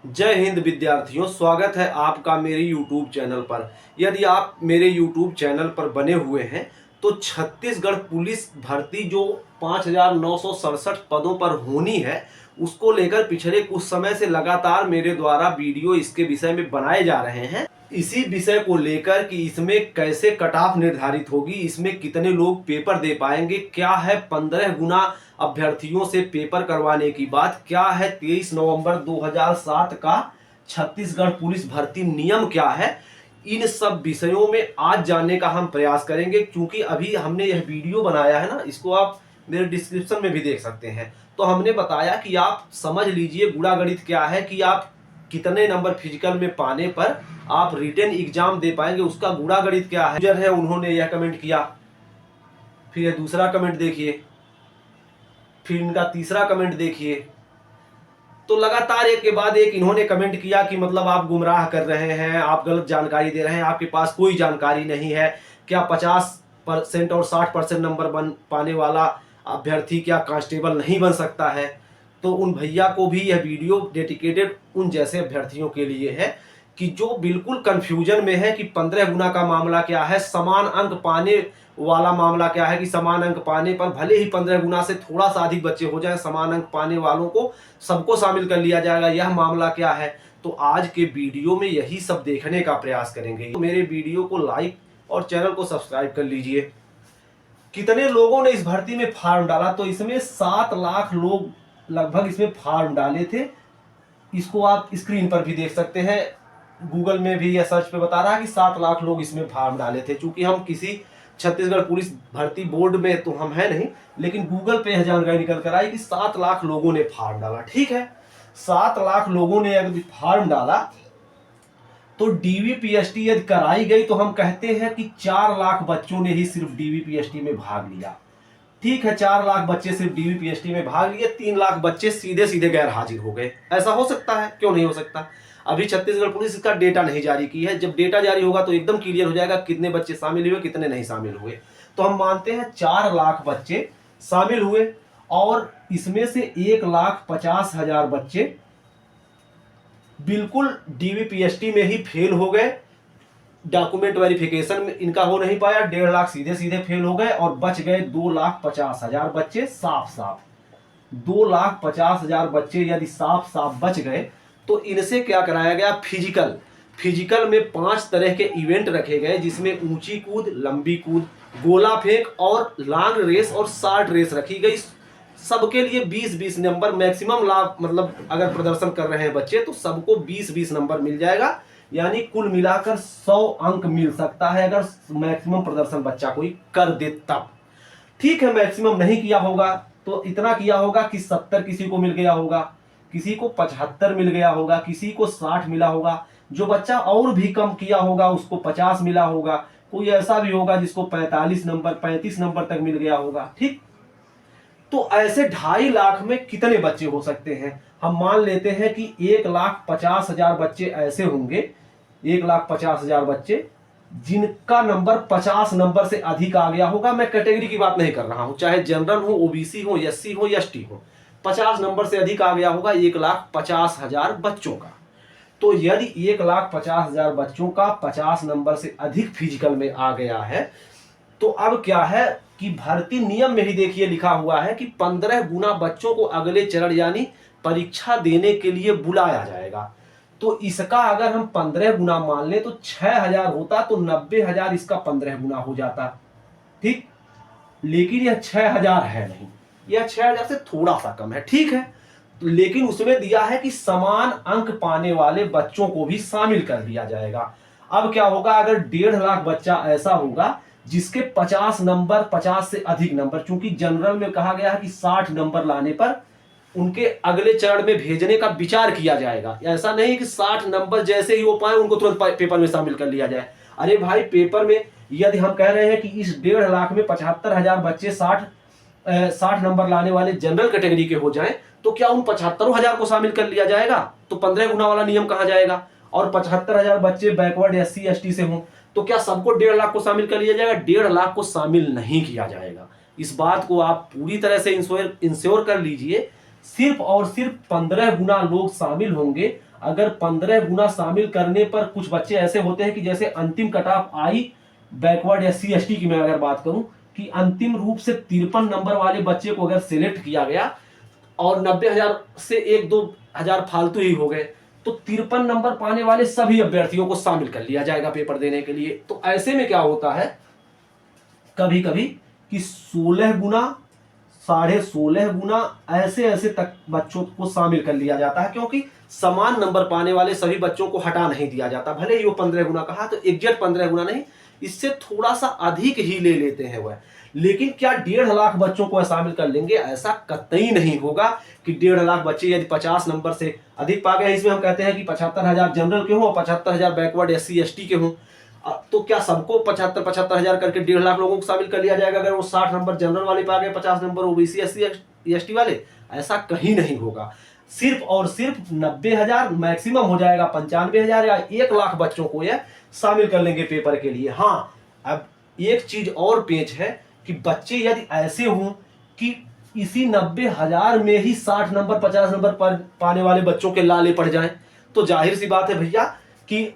जय हिंद विद्यार्थियों, स्वागत है आपका मेरे YouTube चैनल पर। यदि आप मेरे YouTube चैनल पर बने हुए हैं तो छत्तीसगढ़ पुलिस भर्ती जो 5,967 पदों पर होनी है, उसको लेकर पिछले कुछ समय से लगातार मेरे द्वारा वीडियो इसके विषय में बनाए जा रहे हैं। इसी विषय को लेकर कि इसमें कैसे कट ऑफ निर्धारित होगी, इसमें कितने लोग पेपर दे पाएंगे, क्या है 15 गुना अभ्यर्थियों से पेपर करवाने की बात, क्या है 23 नवंबर 2007 का छत्तीसगढ़ पुलिस भर्ती नियम क्या है, इन सब विषयों में आज जानने का हम प्रयास करेंगे। क्योंकि अभी हमने यह वीडियो बनाया है ना, इसको आप मेरे डिस्क्रिप्शन में भी देख सकते हैं। तो हमने बताया कि आप समझ लीजिए गुणा गणित क्या है, कि आप कितने नंबर फिजिकल में पाने पर आप रिटन एग्जाम दे पाएंगे, उसका गुणा गणित क्या है। उन्होंने यह कमेंट किया, फिर यह दूसरा कमेंट देखिए, फिर इनका तीसरा कमेंट देखिए। तो लगातार एक के बाद एक इन्होंने कमेंट किया कि मतलब आप गुमराह कर रहे हैं, आप गलत जानकारी दे रहे हैं, आपके पास कोई जानकारी नहीं है। क्या 50% और 60% नंबर बन पाने वाला अभ्यर्थी क्या कांस्टेबल नहीं बन सकता है? तो उन भैया को भी यह वीडियो डेडिकेटेड उन जैसे अभ्यर्थियों के लिए है कि जो बिल्कुल कंफ्यूजन में है कि 15 गुना का मामला क्या है, समान अंक पाने वाला मामला क्या है, कि समान अंक पाने पर भले ही 15 गुना से थोड़ा सा अधिक बच्चे हो जाए, समान अंक पाने वालों को सबको शामिल कर लिया जाएगा, यह मामला क्या है। तो आज के वीडियो में यही सब देखने का प्रयास करेंगे। तो मेरे वीडियो को लाइक और चैनल को सब्सक्राइब कर लीजिए। कितने लोगों ने इस भर्ती में फॉर्म डाला? तो इसमें 7 लाख लोग लगभग इसमें फॉर्म डाले थे। इसको आप स्क्रीन पर भी देख सकते हैं, गूगल में भी यह सर्च पे बता रहा है कि 7 लाख लोग इसमें फॉर्म डाले थे। चूंकि हम किसी छत्तीसगढ़ पुलिस भर्ती बोर्ड में तो हम है नहीं, लेकिन गूगल पे यह जानकारी निकल कर आई कि 7 लाख लोगों ने फॉर्म डाला। ठीक है, 7 लाख लोगों ने अगर फॉर्म डाला तो डीवीपीएसटी यदि कराई गई तो हम कहते हैं कि 4 लाख बच्चों ने ही सिर्फ डीवीपीएसटी में भाग लिया। ठीक है, 4 लाख बच्चे सिर्फ डीवीपीएसटी में भाग लिए, 3 लाख बच्चे सीधे सीधे गैर हाजिर हो गए। ऐसा हो सकता है? क्यों नहीं हो सकता। अभी छत्तीसगढ़ पुलिस इसका डेटा नहीं जारी की है। जब डेटा जारी होगा तो एकदम क्लियर हो जाएगा कितने बच्चे शामिल हुए, कितने नहीं शामिल हुए। तो हम मानते हैं 4 लाख बच्चे शामिल हुए और इसमें से 1,50,000 बच्चे बिल्कुल डीवीपीएसटी में ही फेल हो गए। डॉक्यूमेंट वेरिफिकेशन में इनका हो नहीं पाया, 1.5 लाख सीधे सीधे फेल हो गए और बच गए 2,50,000 बच्चे साफ साफ। 2,50,000 बच्चे यदि साफ साफ बच गए तो इनसे क्या कराया गया? फिजिकल में 5 तरह के इवेंट रखे गए, जिसमें ऊंची कूद, लंबी कूद, गोला फेंक और लॉन्ग रेस और शॉर्ट रेस रखी गई। सबके लिए 20-20 नंबर मैक्सिमम लाभ, मतलब अगर प्रदर्शन कर रहे हैं बच्चे तो सबको 20-20 नंबर मिल जाएगा। यानी कुल मिलाकर 100 अंक मिल सकता है अगर मैक्सिमम प्रदर्शन बच्चा कोई कर दे तब। ठीक है, मैक्सिमम नहीं किया होगा तो इतना किया होगा कि 70 किसी को मिल गया होगा, किसी को 75 मिल गया होगा, किसी को 60 मिला होगा। जो बच्चा और भी कम किया होगा उसको 50 मिला होगा। कोई ऐसा भी होगा जिसको 45 नंबर 35 नंबर तक मिल गया होगा। ठीक, तो ऐसे 2.5 लाख में कितने बच्चे हो सकते हैं? हम मान लेते हैं कि 1,50,000 बच्चे ऐसे होंगे, 1,50,000 बच्चे जिनका नंबर 50 नंबर से अधिक आ गया होगा। मैं कैटेगरी की बात नहीं कर रहा हूं, चाहे जनरल हो, ओबीसी हो, एससी हो, एसटी हो, 50 नंबर से अधिक आ गया होगा 1,50,000 बच्चों का। तो यदि 1,50,000 बच्चों का 50 नंबर से अधिक फिजिकल में आ गया है तो अब क्या है कि भर्ती नियम में ही देखिए लिखा हुआ है कि 15 गुना बच्चों को अगले चरण यानी परीक्षा देने के लिए बुलाया जाएगा। तो इसका अगर हम 15 गुना मान लें तो 6,000 होता, तो 90,000 इसका 15 गुना हो जाता। ठीक, लेकिन यह 6,000 है नहीं, यह 6,000 से थोड़ा सा कम है। ठीक है, लेकिन उसमें दिया है कि समान अंक पाने वाले बच्चों को भी शामिल कर दिया जाएगा। अब क्या होगा? अगर 1.5 लाख बच्चा ऐसा होगा जिसके 50 नंबर, 50 से अधिक नंबर, चूंकि जनरल में कहा गया है कि 60 नंबर लाने पर उनके अगले चरण में भेजने का विचार किया जाएगा। ऐसा नहीं कि 60 नंबर जैसे ही हो पाए उनको तुरंत पेपर में शामिल कर लिया जाए। अरे भाई, पेपर में यदि हम कह रहे हैं कि इस 1.5 लाख में 75,000 बच्चे 60 नंबर लाने वाले जनरल कैटेगरी के हो जाएं, तो क्या उन 75,000 को शामिल कर लिया जाएगा? तो 15 गुना वाला नियम कहां जाएगा? और 75,000 बच्चे बैकवर्ड एससी एसटी से हों तो क्या सबको 1.5 लाख को शामिल कर लिया जाएगा? 1.5 लाख को शामिल नहीं किया जाएगा। इस बात को आप पूरी तरह से इंश्योर कर लीजिए। सिर्फ और सिर्फ 15 गुना लोग शामिल होंगे अगर 15 गुना शामिल करने पर कुछ बच्चे ऐसे होते हैं कि जैसे अंतिम कट ऑफ आई बैकवर्ड SC ST की मैं अगर बात करूं कि अंतिम रूप से 53 नंबर वाले बच्चे को अगर सिलेक्ट किया गया और 90,000 से 1-2 हजार फालतू ही हो गए, तो 53 नंबर पाने वाले सभी अभ्यर्थियों को शामिल कर लिया जाएगा पेपर देने के लिए। तो ऐसे में क्या होता है कभी कभी कि 16 गुना 16.5 गुना ऐसे ऐसे तक बच्चों को शामिल कर लिया जाता है, क्योंकि समान नंबर पाने वाले सभी बच्चों को हटा नहीं दिया जाता। भले ही वो 15 गुना कहा तो एग्जैक्ट 15 गुना नहीं, इससे थोड़ा सा अधिक ही ले लेते हैं वह। लेकिन क्या 1.5 लाख बच्चों को शामिल कर लेंगे? ऐसा कतई नहीं होगा कि 1.5 लाख बच्चे यदि 50 नंबर से अधिक पा गए, इसमें हम कहते हैं कि 75,000 जनरल के हों और 75,000 बैकवर्ड SC ST के हों, तो क्या सबको 75,000 करके 1.5 लाख लोगों को शामिल कर लिया जाएगा अगर वो 60 नंबर जनरल वाले पा गए, 50 नंबर OBC SC ST वाले? ऐसा कहीं नहीं होगा। सिर्फ और सिर्फ 90,000 मैक्सिमम हो जाएगा 95,000 या 1 लाख बच्चों को यह शामिल कर लेंगे पेपर के लिए। हाँ, अब एक चीज और पेच है कि बच्चे यदि ऐसे हों कि इसी 90,000 में ही 60 नंबर 50 नंबर पर पाने वाले बच्चों के लाले पड़ जाएं, तो जाहिर सी बात है भैया कि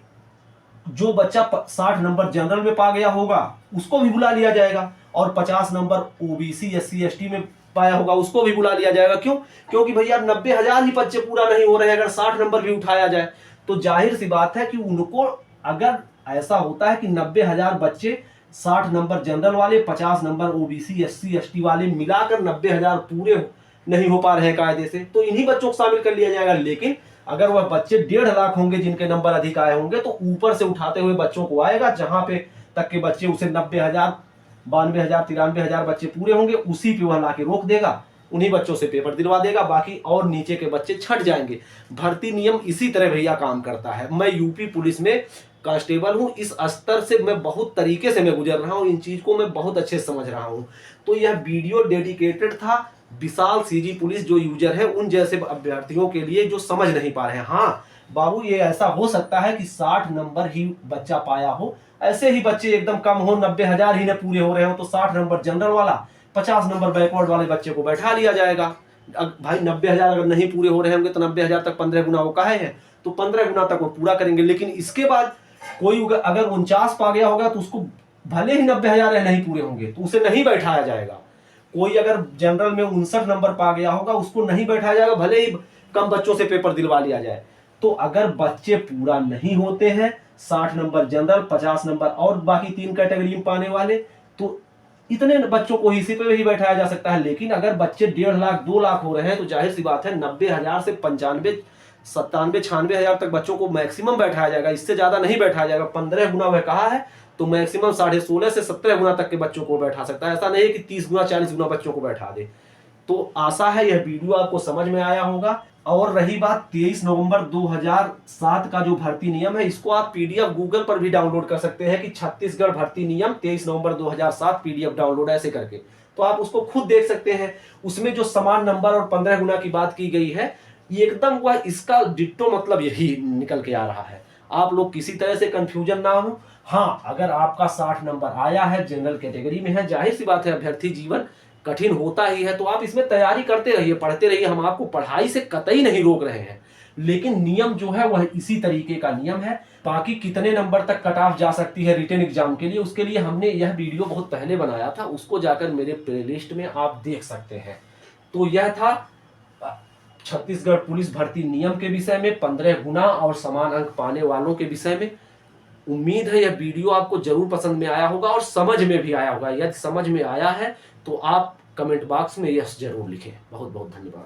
जो बच्चा 60 नंबर जनरल में पा गया होगा उसको भी बुला लिया जाएगा और 50 नंबर OBC SC ST में पाया होगा उसको भी बुला लिया जाएगा। क्यों? क्योंकि भैया 90,000 ही बच्चे पूरा नहीं हो रहे हैं, अगर 60 नंबर भी उठाया जाए तो जाहिर सी बात है कि उनको, अगर ऐसा होता है कि 90,000 बच्चे 60 नंबर जनरल वाले 50 नंबर OBC SC ST वाले मिलाकर 90,000 पूरे नहीं हो पा रहे हैं कायदे से, तो इन्हीं बच्चों को शामिल कर लिया जाएगा। लेकिन अगर वह बच्चे 1.5 लाख होंगे जिनके नंबर अधिक आए होंगे, तो ऊपर से उठाते हुए बच्चों को आएगा, जहां पे तक के बच्चे उसे 90,000 92,000 93,000 बच्चे पूरे होंगे उसी पे वह लाके रोक देगा, उन्हीं बच्चों से पेपर दिलवा देगा, बाकी और नीचे के बच्चे छट जाएंगे। भर्ती नियम इसी तरह भैया काम करता है। मैं यूपी पुलिस में कांस्टेबल हूं, इस स्तर से मैं बहुत तरीके से मैं गुजर रहा हूं, इन चीज को मैं बहुत अच्छे से समझ रहा हूं। तो यह वीडियो डेडिकेटेड था विशाल CG पुलिस जो यूजर है उन जैसे अभ्यर्थियों के लिए जो समझ नहीं पा रहे हैं। हाँ बाबू, ये ऐसा हो सकता है कि 60 नंबर ही बच्चा पाया हो, ऐसे ही बच्चे एकदम कम हो, 90,000 ही न पूरे हो रहे हो, तो 60 नंबर जनरल वाला 50 नंबर बैकवर्ड वाले बच्चे को बैठा लिया जाएगा। भाई 90,000 अगर नहीं पूरे हो रहे होंगे तो 90,000 तक 15 गुना वो कहे हैं, तो 15 गुना तक वो पूरा करेंगे। लेकिन इसके बाद कोई अगर 49 पा गया होगा तो उसको भले ही 90,000 नहीं पूरे होंगे तो उसे नहीं बैठाया जाएगा। कोई अगर जनरल में 59 नंबर पा गया होगा उसको नहीं बैठाया जाएगा, भले ही कम बच्चों से पेपर दिलवा लिया जाए। तो अगर बच्चे पूरा नहीं होते हैं, 60 नंबर जनरल 50 नंबर और बाकी 3 कैटेगरी में पाने वाले, तो इतने बच्चों को इसी पे ही बैठाया जा सकता है। लेकिन अगर बच्चे 1.5 लाख 2 लाख हो रहे हैं तो जाहिर सी बात है 90,000 से 95 97 96,000 तक बच्चों को मैक्सिमम बैठाया जाएगा, इससे ज्यादा नहीं बैठाया जाएगा। 15 गुना वह कहा है तो मैक्सिमम 16.5 से 17 गुना तक के बच्चों को बैठा सकता है। ऐसा नहीं है कि 30 गुना 40 गुना बच्चों को बैठा दे। तो आशा है यह वीडियो आपको समझ में आया होगा। और रही बात 23 नवंबर 2007 का जो भर्ती नियम है, इसको आप PDF गूगल पर भी डाउनलोड कर सकते हैं कि छत्तीसगढ़ भर्ती नियम 23 नवंबर 2007 PDF डाउनलोड ऐसे करके, तो आप उसको खुद देख सकते हैं। उसमें जो समान नंबर और 15 गुना की बात की गई है, एकदम वह इसका डिट्टो मतलब यही निकल के आ रहा है। आप लोग किसी तरह से कंफ्यूजन ना हो। हाँ, अगर आपका 60 नंबर आया है, जनरल कैटेगरी में है, जाहिर सी बात है अभ्यर्थी जीवन कठिन होता ही है, तो आप इसमें तैयारी करते रहिए, पढ़ते रहिए, हम आपको पढ़ाई से कतई नहीं रोक रहे हैं। लेकिन नियम जो है वह इसी तरीके का नियम है। बाकी कितने नंबर तक कट ऑफ जा सकती है रिटन एग्जाम के लिए, उसके लिए हमने यह वीडियो बहुत पहले बनाया था, उसको जाकर मेरे प्लेलिस्ट में आप देख सकते हैं। तो यह था छत्तीसगढ़ पुलिस भर्ती नियम के विषय में, 15 गुना और समान अंक पाने वालों के विषय में। उम्मीद है यह वीडियो आपको जरूर पसंद में आया होगा और समझ में भी आया होगा। यदि समझ में आया है तो आप कमेंट बॉक्स में यस जरूर लिखें। बहुत बहुत धन्यवाद।